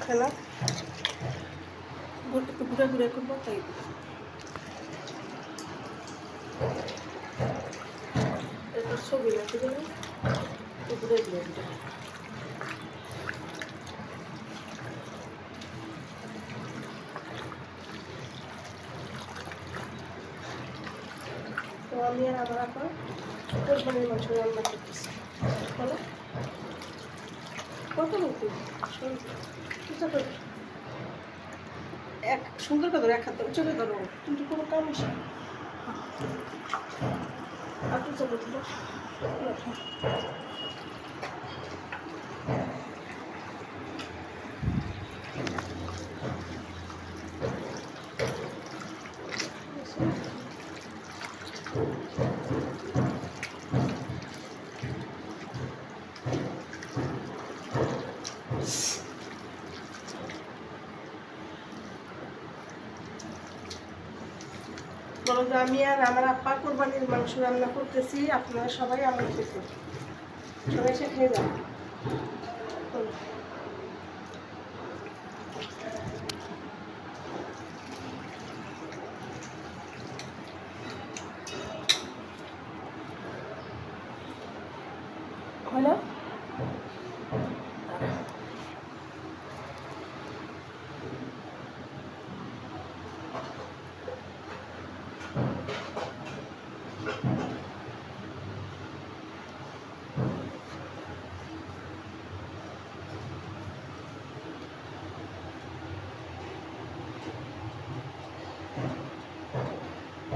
খেলা একটু ঘুরে ঘুরে করবো তাই এটা ছবি রাখতে যাবে ঘুরে ঘুরে ঘুরে তো আমি আর আমার আপা কোরবানির মাংস রান্না করতেছি বলো কত লোক এক সুন্দর করে এক হাতে উঁচুকে ধরো কিন্তু কোনো কাম আসে আর তো চলো বলো যে আমি আর আমার আপা কোরবানির মাংস রান্না করতেছি আপনারা সবাই আমন্ত্রিত সবাই এসে খেয়ে যান হলো